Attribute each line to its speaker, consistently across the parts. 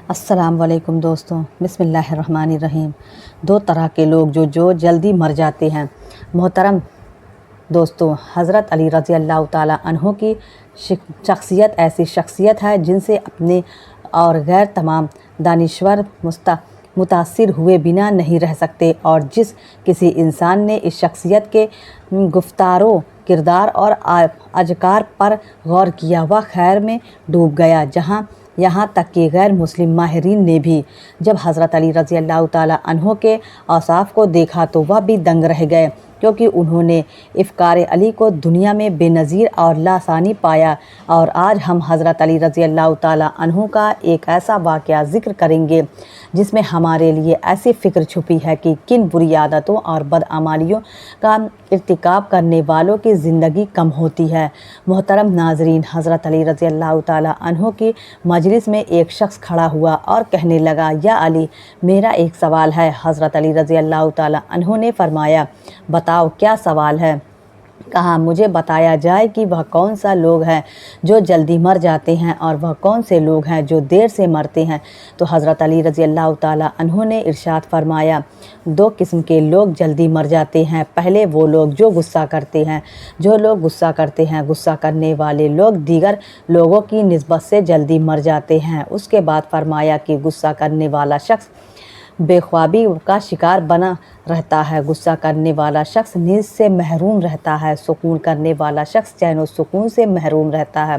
Speaker 1: السلام علیکم دوستوں، بسم اللہ الرحمن الرحیم۔ دو طرح کے لوگ جو جلدی مر جاتے ہیں۔ محترم دوستوں، حضرت علی رضی اللہ تعالیٰ عنہ کی شخصیت ایسی شخصیت ہے جن سے اپنے اور غیر تمام دانشور متاثر ہوئے بنا نہیں رہ سکتے، اور جس کسی انسان نے اس شخصیت کے گفتاروں، کردار اور اذکار پر غور کیا وہ خیر میں ڈوب گیا، یہاں تک کہ غیر مسلم ماہرین نے بھی جب حضرت علی رضی اللہ تعالیٰ عنہ کے اوصاف کو دیکھا تو وہ بھی دنگ رہ گئے، کیونکہ انہوں نے افکار علی کو دنیا میں بے نظیر اور لاثانی پایا۔ اور آج ہم حضرت علی رضی اللہ تعالیٰ عنہ کا ایک ایسا واقعہ ذکر کریں گے جس میں ہمارے لیے ایسی فکر چھپی ہے کہ کن بری عادتوں اور بدعمالیوں کا ارتکاب کرنے والوں کی زندگی کم ہوتی ہے۔ محترم ناظرین، حضرت علی رضی اللہ تعالیٰ عنہ کی مجلس میں ایک شخص کھڑا ہوا اور کہنے لگا، یا علی، میرا ایک سوال ہے۔ حضرت علی رضی اللہ تعالیٰ عنہ نے فرمایا، بتاؤ کیا سوال ہے؟ کہا، مجھے بتایا جائے کہ وہ کون سا لوگ ہیں جو جلدی مر جاتے ہیں اور وہ کون سے لوگ ہیں جو دیر سے مرتے ہیں۔ تو حضرت علی رضی اللہ تعالیٰ عنہ نے ارشاد فرمایا، دو قسم کے لوگ جلدی مر جاتے ہیں۔ پہلے وہ لوگ جو غصہ کرتے ہیں۔ جو لوگ غصہ کرتے ہیں، غصہ کرنے والے لوگ دیگر لوگوں کی نسبت سے جلدی مر جاتے ہیں۔ اس کے بعد فرمایا کہ غصہ کرنے والا شخص بے خوابی کا شکار بنا رہتا ہے، غصہ کرنے والا شخص نیند سے محروم رہتا ہے، سکون کرنے والا شخص چین و سکون سے محروم رہتا ہے۔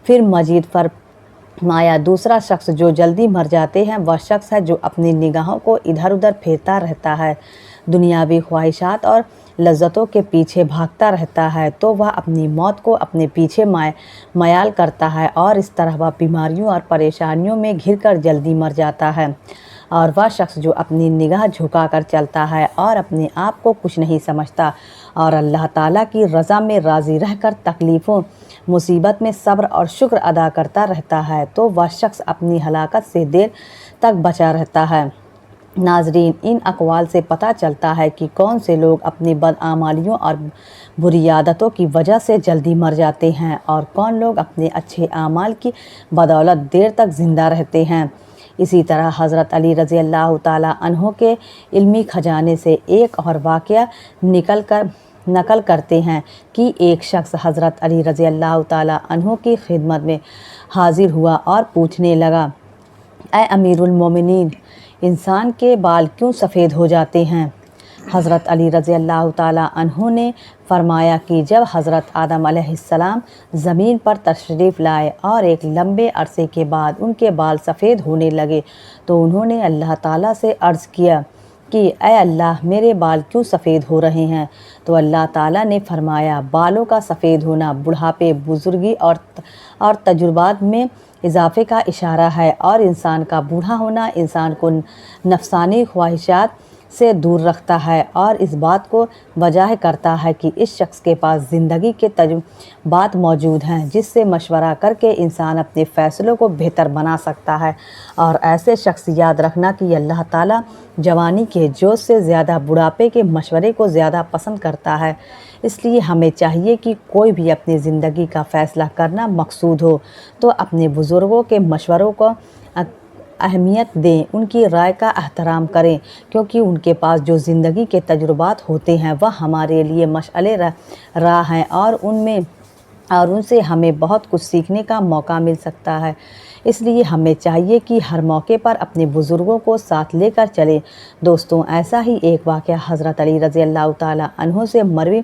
Speaker 1: پھر مزید فرمایا، دوسرا شخص جو جلدی مر جاتے ہیں وہ شخص ہے جو اپنی نگاہوں کو ادھر ادھر پھیرتا رہتا ہے، دنیاوی خواہشات اور لذتوں کے پیچھے بھاگتا رہتا ہے، تو وہ اپنی موت کو اپنے پیچھے مائل کرتا ہے، اور اس طرح وہ بیماریوں اور پریشانیوں میں گھر کر جلدی مر جاتا ہے۔ اور وہ شخص جو اپنی نگاہ جھکا کر چلتا ہے اور اپنے آپ کو کچھ نہیں سمجھتا اور اللہ تعالیٰ کی رضا میں راضی رہ کر تکلیفوں مصیبت میں صبر اور شکر ادا کرتا رہتا ہے، تو وہ شخص اپنی ہلاکت سے دیر تک بچا رہتا ہے۔ ناظرین، ان اقوال سے پتہ چلتا ہے کہ کون سے لوگ اپنی بدعمالیوں اور بری عادتوں کی وجہ سے جلدی مر جاتے ہیں اور کون لوگ اپنے اچھے اعمال کی بدولت دیر تک زندہ رہتے ہیں۔ اسی طرح حضرت علی رضی اللہ تعالیٰ عنہ کے علمی خزانے سے ایک اور واقعہ نقل کرتے ہیں کہ ایک شخص حضرت علی رضی اللہ تعالیٰ عنہ کی خدمت میں حاضر ہوا اور پوچھنے لگا، اے امیر المومنین، انسان کے بال کیوں سفید ہو جاتے ہیں؟ حضرت علی رضی اللہ تعالیٰ عنہ نے فرمایا کہ جب حضرت آدم علیہ السلام زمین پر تشریف لائے اور ایک لمبے عرصے کے بعد ان کے بال سفید ہونے لگے تو انہوں نے اللہ تعالیٰ سے عرض کیا کہ اے اللہ، میرے بال کیوں سفید ہو رہے ہیں؟ تو اللہ تعالیٰ نے فرمایا، بالوں کا سفید ہونا بڑھاپے، بزرگی اور تجربات میں اضافے کا اشارہ ہے، اور انسان کا بوڑھا ہونا انسان کو نفسانی خواہشات سے دور رکھتا ہے اور اس بات کو واضح کرتا ہے کہ اس شخص کے پاس زندگی کے تجربات موجود ہیں جس سے مشورہ کر کے انسان اپنے فیصلوں کو بہتر بنا سکتا ہے۔ اور ایسے شخص یاد رکھنا کہ اللہ تعالیٰ جوانی کے جوش سے زیادہ بڑھاپے کے مشورے کو زیادہ پسند کرتا ہے۔ اس لیے ہمیں چاہیے کہ کوئی بھی اپنی زندگی کا فیصلہ کرنا مقصود ہو تو اپنے بزرگوں کے مشوروں کو اہمیت دیں، ان کی رائے کا احترام کریں، کیونکہ ان کے پاس جو زندگی کے تجربات ہوتے ہیں وہ ہمارے لیے مشعل راہ ہیں اور ان سے ہمیں بہت کچھ سیکھنے کا موقع مل سکتا ہے۔ اس لیے ہمیں چاہیے کہ ہر موقع پر اپنے بزرگوں کو ساتھ لے کر چلیں۔ دوستوں، ایسا ہی ایک واقعہ حضرت علی رضی اللہ تعالیٰ عنہ سے مروی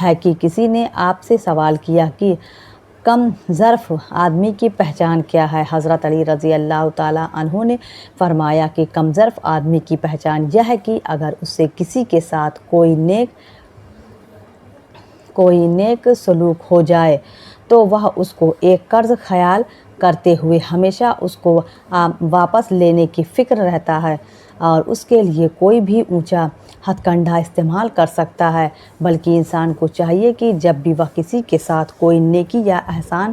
Speaker 1: ہے کہ کسی نے آپ سے سوال کیا کہ کم ظرف آدمی کی پہچان کیا ہے؟ حضرت علی رضی اللہ تعالیٰ عنہ نے فرمایا کہ کم ظرف آدمی کی پہچان یہ ہے کہ اگر اس سے کسی کے ساتھ کوئی نیک سلوک ہو جائے تو وہ اس کو ایک قرض خیال کرتے ہوئے ہمیشہ اس کو واپس لینے کی فکر رہتا ہے اور اس کے لیے کوئی بھی اونچا ہتھ کنڈا استعمال کر سکتا ہے، بلکہ انسان کو چاہیے کہ جب بھی وہ کسی کے ساتھ کوئی نیکی یا احسان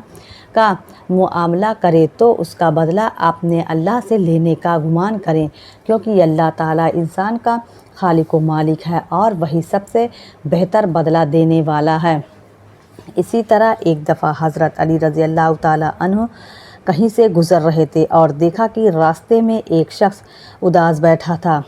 Speaker 1: کا معاملہ کرے تو اس کا بدلہ اپنے اللہ سے لینے کا گمان کریں، کیونکہ اللہ تعالیٰ انسان کا خالق و مالک ہے اور وہی سب سے بہتر بدلہ دینے والا ہے۔ اسی طرح ایک دفعہ حضرت علی رضی اللہ تعالیٰ عنہ کہیں سے گزر رہے تھے اور دیکھا کہ راستے میں ایک شخص اداس بیٹھا تھا۔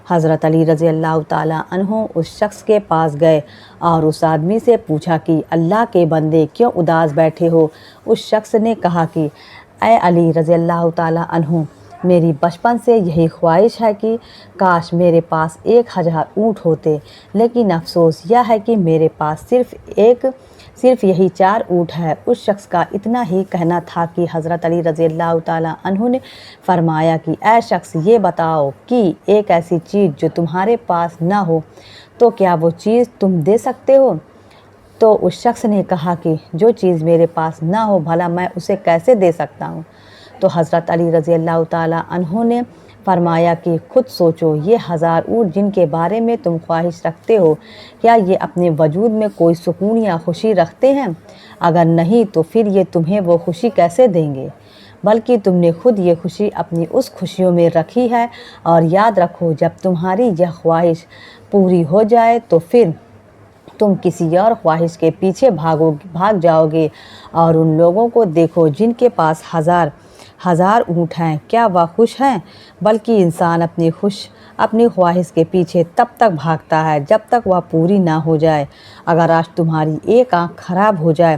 Speaker 1: حضرت علی رضی اللہ تعالیٰ عنہ اس شخص کے پاس گئے اور اس آدمی سے پوچھا کہ اللہ کے بندے کیوں اداس بیٹھے ہو؟ اس شخص نے کہا کہ اے علی رضی اللہ تعالیٰ عنہ، میری بچپن سے یہی خواہش ہے کہ کاش میرے پاس 1000 اونٹ ہوتے، لیکن افسوس یہ ہے کہ میرے پاس صرف یہی 4 اونٹ ہے۔ اس شخص کا اتنا ہی کہنا تھا کہ حضرت علی رضی اللہ تعالیٰ عنہ نے فرمایا کہ اے شخص، یہ بتاؤ کہ ایک ایسی چیز جو تمہارے پاس نہ ہو تو کیا وہ چیز تم دے سکتے ہو؟ تو اس شخص نے کہا کہ جو چیز میرے پاس نہ ہو بھلا میں اسے کیسے دے سکتا ہوں؟ تو حضرت علی رضی اللہ تعالیٰ عنہ نے فرمایا کہ خود سوچو، یہ 1000 اونٹ جن کے بارے میں تم خواہش رکھتے ہو، کیا یہ اپنے وجود میں کوئی سکون یا خوشی رکھتے ہیں؟ اگر نہیں تو پھر یہ تمہیں وہ خوشی کیسے دیں گے؟ بلکہ تم نے خود یہ خوشی اپنی اس خوشیوں میں رکھی ہے، اور یاد رکھو جب تمہاری یہ خواہش پوری ہو جائے تو پھر تم کسی اور خواہش کے پیچھے بھاگ جاؤ گے، اور ان لوگوں کو دیکھو جن کے پاس ہزار اونٹ ہیں، کیا وہ خوش ہیں؟ بلکہ انسان اپنی خواہش کے پیچھے تب تک بھاگتا ہے جب تک وہ پوری نہ ہو جائے۔ اگر آج تمہاری ایک آنکھ خراب ہو جائے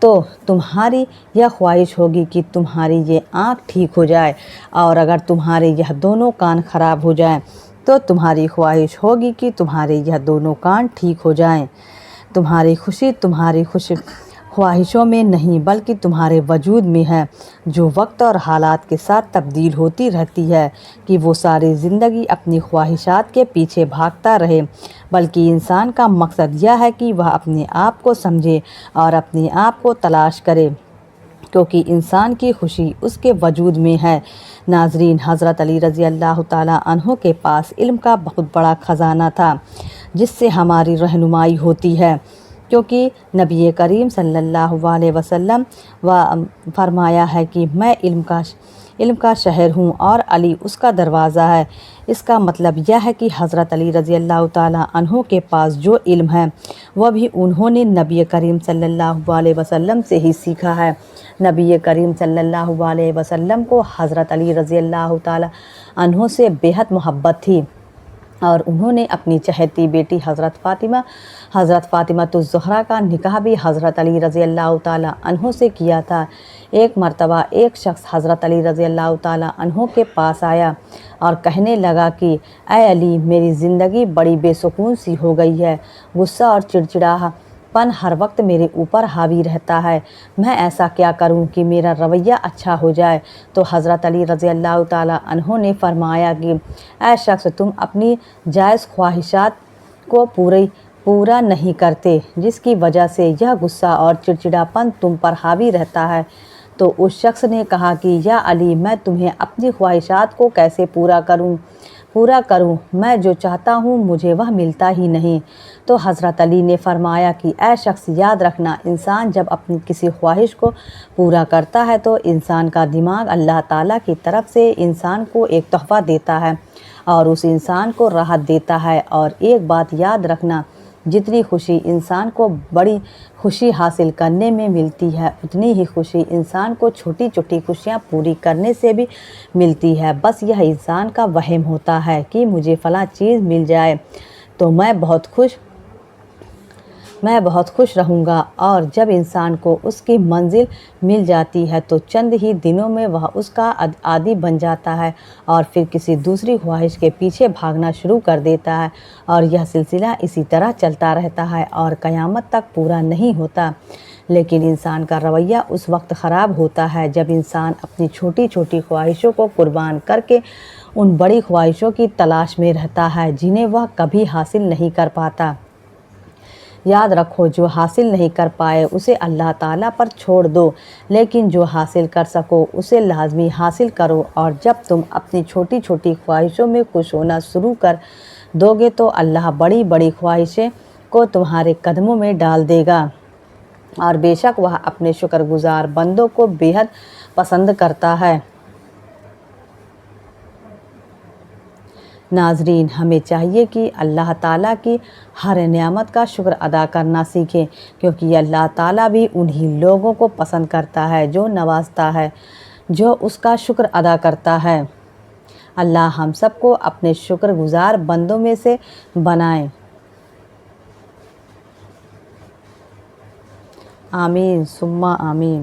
Speaker 1: تو تمہاری یہ خواہش ہوگی کہ تمہاری یہ آنکھ ٹھیک ہو جائے، اور اگر تمہارے یہ دونوں کان خراب ہو جائیں تو تمہاری خواہش ہوگی کہ تمہارے یہ دونوں کان ٹھیک ہو جائیں۔ تمہاری خوشی تمہاری خواہشوں میں نہیں بلکہ تمہارے وجود میں ہے، جو وقت اور حالات کے ساتھ تبدیل ہوتی رہتی ہے کہ وہ ساری زندگی اپنی خواہشات کے پیچھے بھاگتا رہے، بلکہ انسان کا مقصد یہ ہے کہ وہ اپنے آپ کو سمجھے اور اپنے آپ کو تلاش کرے، کیونکہ انسان کی خوشی اس کے وجود میں ہے۔ ناظرین، حضرت علی رضی اللہ تعالیٰ عنہ کے پاس علم کا بہت بڑا خزانہ تھا جس سے ہماری رہنمائی ہوتی ہے، کیونکہ نبی کریم صلی اللہ علیہ وسلم فرمایا ہے کہ میں علم کا شہر ہوں اور علی اس کا دروازہ ہے۔ اس کا مطلب یہ ہے کہ حضرت علی رضی اللہ تعالیٰ عنہ کے پاس جو علم ہے وہ بھی انہوں نے نبی کریم صلی اللہ علیہ وسلم سے ہی سیکھا ہے۔ نبی کریم صلی اللہ علیہ وسلم کو حضرت علی رضی اللہ تعالیٰ عنہ سے بے حد محبت تھی، اور انہوں نے اپنی چہیتی بیٹی حضرت فاطمہ الزہرا کا نکاح بھی حضرت علی رضی اللہ تعالیٰ عنہ سے کیا تھا۔ ایک مرتبہ ایک شخص حضرت علی رضی اللہ تعالیٰ عنہ کے پاس آیا اور کہنے لگا کہ اے علی، میری زندگی بڑی بے سکون سی ہو گئی ہے، غصہ اور چڑچڑا پن ہر وقت میرے اوپر حاوی رہتا ہے، میں ایسا کیا کروں کہ میرا رویہ اچھا ہو جائے؟ تو حضرت علی رضی اللہ تعالیٰ عنہ نے فرمایا کہ اے شخص، تم اپنی جائز خواہشات کو پورا نہیں کرتے، جس کی وجہ سے یہ غصہ اور چڑچڑا پن تم پر حاوی رہتا ہے۔ تو اس شخص نے کہا کہ یا علی، میں تمہیں اپنی خواہشات کو کیسے پورا کروں؟ میں جو چاہتا ہوں مجھے وہ ملتا ہی نہیں۔ تو حضرت علی نے فرمایا کہ اے شخص، یاد رکھنا، انسان جب اپنی کسی خواہش کو پورا کرتا ہے تو انسان کا دماغ اللہ تعالیٰ کی طرف سے انسان کو ایک تحفہ دیتا ہے اور اس انسان کو راحت دیتا ہے۔ اور ایک بات یاد رکھنا، جتنی خوشی انسان کو بڑی خوشی حاصل کرنے میں ملتی ہے، اتنی ہی خوشی انسان کو چھوٹی چھوٹی خوشیاں پوری کرنے سے بھی ملتی ہے۔ بس یہ انسان کا وہم ہوتا ہے کہ مجھے فلاں چیز مل جائے تو میں بہت خوش رہوں گا، اور جب انسان کو اس کی منزل مل جاتی ہے تو چند ہی دنوں میں وہ اس کا عادی بن جاتا ہے اور پھر کسی دوسری خواہش کے پیچھے بھاگنا شروع کر دیتا ہے، اور یہ سلسلہ اسی طرح چلتا رہتا ہے اور قیامت تک پورا نہیں ہوتا۔ لیکن انسان کا رویہ اس وقت خراب ہوتا ہے جب انسان اپنی چھوٹی چھوٹی خواہشوں کو قربان کر کے ان بڑی خواہشوں کی تلاش میں رہتا ہے جنہیں وہ کبھی حاصل نہیں کر پاتا۔ یاد رکھو، جو حاصل نہیں کر پائے اسے اللہ تعالیٰ پر چھوڑ دو، لیکن جو حاصل کر سکو اسے لازمی حاصل کرو، اور جب تم اپنی چھوٹی چھوٹی خواہشوں میں خوش ہونا شروع کر دو گے تو اللہ بڑی بڑی خواہشیں کو تمہارے قدموں میں ڈال دے گا، اور بے شک وہ اپنے شکر گزار بندوں کو بے حد پسند کرتا ہے۔ ناظرین، ہمیں چاہیے کہ اللہ تعالیٰ کی ہر نعمت کا شکر ادا کرنا سیکھیں، کیونکہ یہ اللہ تعالیٰ بھی انہی لوگوں کو پسند کرتا ہے جو نوازتا ہے، جو اس کا شکر ادا کرتا ہے۔ اللہ ہم سب کو اپنے شکر گزار بندوں میں سے بنائیں۔ آمین ثم آمین۔